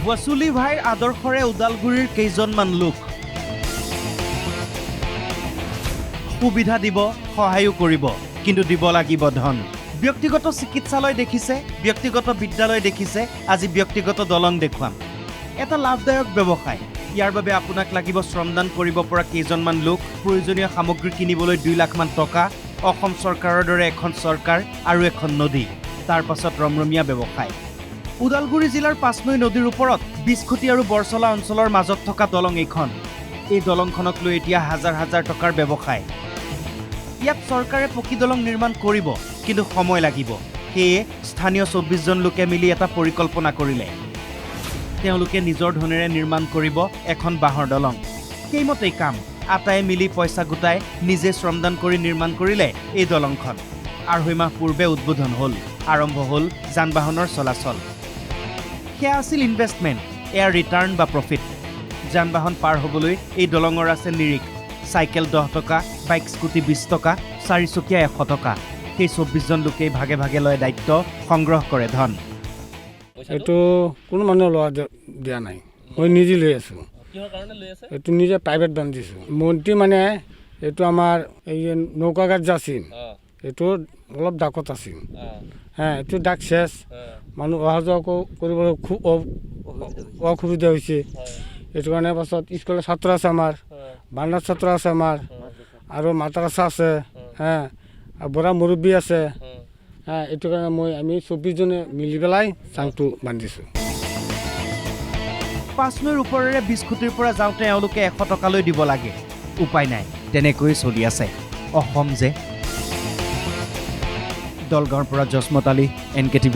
ৱাছুলি ভাইৰ আদৰ্শৰে ওদালগুৰিৰ কেইজনমান লোক সুবিধা দিব, সহায়ো কৰিব, কিন্তু দিব লাগিব ধন। ব্যক্তিগত চিকিৎসালয় দেখিছে, ব্যক্তিগত বিদ্যালয় দেখিছে, আজি ব্যক্তিগত দলং দেখুৱাম। এটা লাভদায়ক ব্যৱসায়। ইয়াৰ বাবে আপোনাক লাগিব শ্ৰমদান কৰিব পৰা কেইজনমান লোক, প্ৰয়োজনীয় সামগ্ৰী কিনিবলৈ 2 লাখমান টকা, অসম চৰকাৰৰ দৰে এখন চৰকাৰ আৰু এখন নদী। তাৰ পাছত ৰমৰমীয়া ব্যৱসায়। ওদালগুৰি জিলাৰ 5 নৈ নদীৰ ওপৰত 20 কোটি আৰু বৰচলা অঞ্চলৰ মাজত থকা দলং এইখন। এই দলংখনক লৈ এতিয়া হাজাৰ হাজাৰ টকাৰ ব্যৱসায়। ইয়াত চৰকাৰে পকী দলং নিৰ্মাণ কৰিব, কিন্তু সময় লাগিব। সেয়ে স্থানীয় 24 জন লোকে মিলি এটা পৰিকল্পনা কৰিলে। তেওঁলোকে নিজৰ ধনেৰে নিৰ্মাণ কৰিব এখন বাঁহৰ দলং। সেইমতেই কাম। আটাই মিলি পইচা গোটাই নিজে শ্ৰমদান কৰি নিৰ্মাণ কৰিলে এই দলংখন। 2.5 মাহ পূৰ্বে উদ্বোধন হ'ল। আৰম্ভ হ'ল যান বাহনৰ চলাচল। সেয়া আছিল ইনভেষ্টমেণ্ট, এয়াৰ ৰিটাৰ্ণ বা প্ৰফিট। যান বাহন পাৰ হ'বলৈ এই দলঙৰ আছে নিৰিখ। চাইকেল 10 টকা, বাইক স্কুটি 20 টকা, 4 চকীয়া 100 টকা। সেই 24 জন লোকেই ভাগে ভাগে লয় দায়িত্ব, সংগ্ৰহ কৰে ধন। এইটো কোনো মানুহে লোৱা দিয়া নাই, মই নিজে লৈ আছোঁ। এইটো নিজে প্ৰাইভেট বান্ধিছোঁ। মন্ত্ৰী মানে এইটো আমাৰ এই নৌকাঘাট যে আছিল, এইটো অলপ ডাকত আছিল। এইটো ডাক শেষ, মানুহ অহা যোৱা কৰিবলৈ খুব অসুবিধা হৈছে। এইটো কাৰণে পাছত স্কুলৰ ছাত্ৰ আছে আমাৰ, বানাৰ ছাত্ৰ আছে আমাৰ, আৰু মাদ্ৰাছা আছে, আৰু বুঢ়া মুৰব্বী আছে। এইটো কাৰণে আমি 24 জনে মিলি পেলাই চাংটো বান্ধিছোঁ। 5 নৈৰ ওপৰেৰে 20 কোটিৰ পৰা যাওঁতে এওঁলোকে 100 টকালৈ দিব লাগে। উপায় নাই, তেনেকৈ চলি আছে অসম যে। দলগাঁৱৰ পৰা জসমত আলী, NKTV+।